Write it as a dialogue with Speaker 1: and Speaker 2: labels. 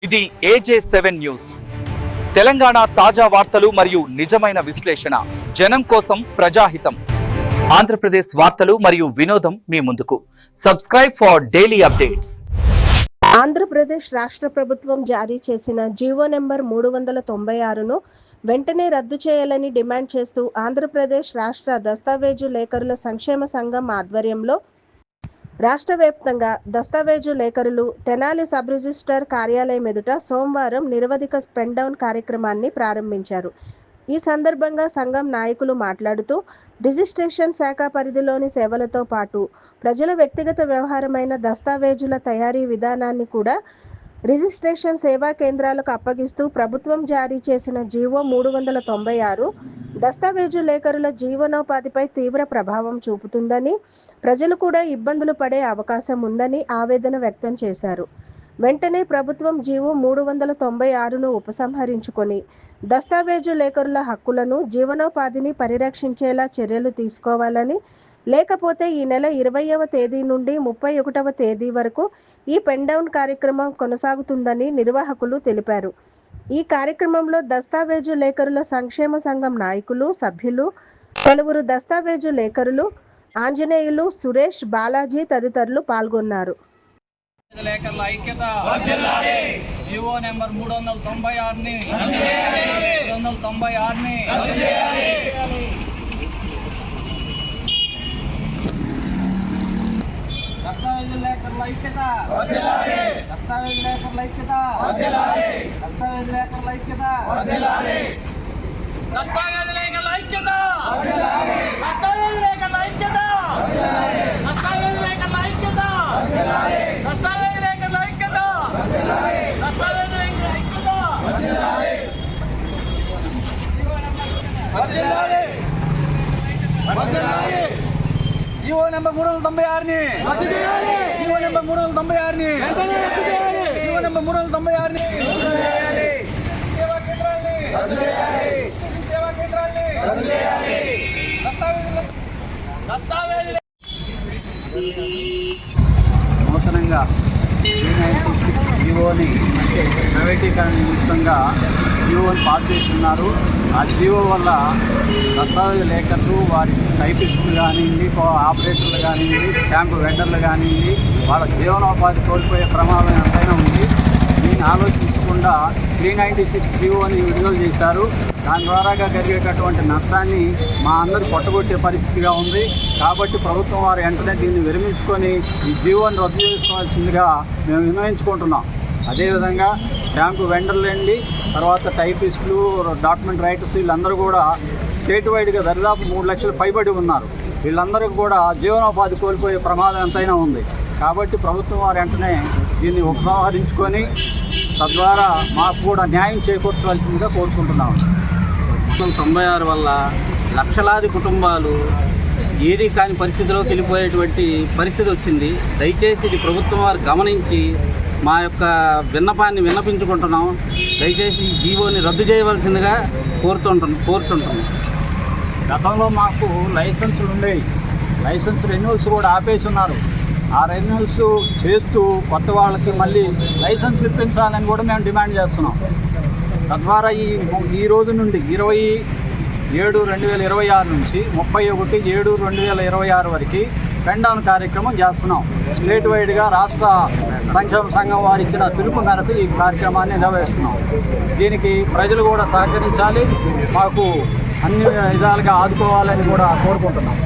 Speaker 1: ఇది AJ7 news. Telangana తాజా వార్తలు మరియు నిజమైన విశ్లేషణ. జనం కోసం ప్రజాహితం. ఆంధ్రప్రదేశ్ వార్తలు మరియు వినోదం మీ ముందుకు. Subscribe for daily updates.
Speaker 2: Andhra Pradesh రాష్ట్ర ప్రభుత్వం జారీ చేసిన జీవో నెంబర్ 396ను వెంటనే రద్దు చేయాలని డిమాండ్ చేస్తూ ఆంధ్రప్రదేశ్ రాష్ట్ర దస్తావేజు లేఖరుల సంక్షేమ సంఘం ఆధ్వర్యంలో రాష్ట్ర వ్యాప్తంగా దస్తావేజు లేఖరులు తెనాలి సబ్ రిజిస్ట్రార్ కార్యాలయం ఎదుట సోమవారం నిరవధిక పెన్ డౌన్ కార్యక్రమాన్ని ప్రారంభించారు. ఈ సందర్భంగా సంఘం నాయకులు మాట్లాడుతూ రిజిస్ట్రేషన్ శాఖ పరిధిలోని సేవలతో పాటు ప్రజల వ్యక్తిగత వ్యవహారమైన దస్తావేజుల తయారీ విధానాన్ని కూడా రిజిస్ట్రేషన్ సేవా కేంద్రాలకు అప్పగిస్తూ ప్రభుత్వం జారీ చేసిన జీవో 396 దస్తావేజు లేఖరుల జీవనోపాధిపై తీవ్ర ప్రభావం చూపుతుందని, ప్రజలు కూడా ఇబ్బందులు పడే అవకాశం ఉందని ఆవేదన వ్యక్తం చేశారు. వెంటనే ప్రభుత్వం జీవో 396ను ఉపసంహరించుకొని దస్తావేజు లేఖరుల హక్కులను, జీవనోపాధిని పరిరక్షించేలా చర్యలు తీసుకోవాలని, లేకపోతే ఈ నెల 20వ తేదీ నుండి 31వ తేదీ వరకు ఈ పెన్ డౌన్ కార్యక్రమం కొనసాగుతుందని నిర్వాహకులు తెలిపారు. ఈ కార్యక్రమంలో దస్తావేజు లేఖరుల సంక్షేమ సంఘం నాయకులు, సభ్యులు, పలువురు దస్తావేజు లేఖరులు, ఆంజనేయులు, సురేష్, బాలాజీ తదితరులు పాల్గొన్నారు.
Speaker 3: లేఖర్ల ఐక్యత వర్ధిల్లాలి. జీవో నెంబర్ 396ని రద్దు చేయాలి. 396ని రద్దు చేయాలి. దస్తావేజు లేఖర్ల ఐక్యత వర్ధిల్లాలి. దస్తావేజు లేఖర్ల ఐక్యత వర్ధిల్లాలి. దస్తావేజు లేఖర్ల ఐక్యత వర్ధిల్లాలి. దస్తావేజు లేఖర్ల ఐక్యత వర్ధిల్లాలి. దస్తావేజు లేఖర్ల ఐక్యత వర్ధిల్లాలి. దస్తావేజు లేఖర్ల ఐక్యత వర్ధిల్లాలి. దస్తావేజు లేఖర్ల ఐక్యత వర్ధిల్లాలి. దస్తావేజు లేఖర్ల ఐక్యత వర్ధిల్లాలి. వర్ధిల్లాలి. వర్ధిల్లాలి. జీవో నెంబర్ 396ని రద్దు చేయాలి. జీవో నెంబర్ 396ని వెంటనే రద్దు చేయాలి. జీవో నెంబర్ 396ని రద్దు చేయాలి. సేవా కేంద్రాల్ని రద్దు చేయాలి. సేవా కేంద్రాల్ని రద్దు చేయాలి. దస్తావేజు నూతనంగా 396 జీవోని అంటే ప్రైవేటీకరణ నిమిత్తంగా జీవోని పాస్ చేసి ఉన్నారు. ఆ జీవో వల్ల దస్తావేజు లేఖర్లు, వారి టైపిస్టులు కానివ్వండి, ఆపరేటర్లు కానివ్వండి, క్యాంపు వెండర్లు కానివ్వండి, వాళ్ళ జీవనోపాధి కోల్పోయే ప్రమాదం ఎంతైనా ఉంది. దీన్ని ఆలోచించకుండా 396 జీవోని విడుదల చేశారు. దాని ద్వారాగా జరిగేటటువంటి నష్టాన్ని మా అందరూ కొట్టగొట్టే పరిస్థితిగా ఉంది. కాబట్టి ప్రభుత్వం వారు వెంటనే దీన్ని విరమించుకొని ఈ జీవోని రద్దు చేసుకోవాల్సిందిగా మేము విన్నవించుకుంటున్నాం. అదేవిధంగా స్టాంపు వెండర్లండి, తర్వాత టైపిస్టులు, డాక్యుమెంట్ రైటర్స్, వీళ్ళందరూ కూడా స్టేట్ వైడ్గా దరిదాపు 3 లక్షల పైబడి ఉన్నారు. వీళ్ళందరికీ కూడా జీవనోపాధి కోల్పోయే ప్రమాదం ఎంతైనా ఉంది. కాబట్టి ప్రభుత్వం వారు వెంటనే దీన్ని ఉపసంహరించుకొని తద్వారా మాకు కూడా న్యాయం చేకూర్చవలసిందిగా కోరుకుంటున్నాము.
Speaker 4: 96 వల్ల లక్షలాది కుటుంబాలు ఏది కాని పరిస్థితిలోకి వెళ్ళిపోయేటువంటి పరిస్థితి వచ్చింది. దయచేసి ఇది ప్రభుత్వం వారు గమనించి మా యొక్క విన్నపాన్ని విన్నపించుకుంటున్నాం. దయచేసి ఈ జీవోని రద్దు చేయవలసిందిగా కోరుచుంటున్నాం.
Speaker 3: గతంలో మాకు లైసెన్సులు ఉండేవి. లైసెన్స్ రెన్యూవల్స్ కూడా ఆపేసి ఉన్నారు. ఆ రెన్యూవల్స్ చేస్తూ కొత్త వాళ్ళకి మళ్ళీ లైసెన్స్ ఇప్పించాలని కూడా మేము డిమాండ్ చేస్తున్నాం. తద్వారా ఈ రోజు నుండి 27/2026 నుంచి 31/7/2026 వరకు పెన్ డౌన్ కార్యక్రమం చేస్తున్నాం. స్టేట్ వైడ్గా రాష్ట్ర సంక్షేమ సంఘం వారు ఇచ్చిన పిలుపు మేరకు ఈ కార్యక్రమాన్ని నిర్వహిస్తున్నాం. దీనికి ప్రజలు కూడా సహకరించాలి, మాకు అన్ని విధాలుగా ఆదుకోవాలని కూడా కోరుకుంటున్నాం.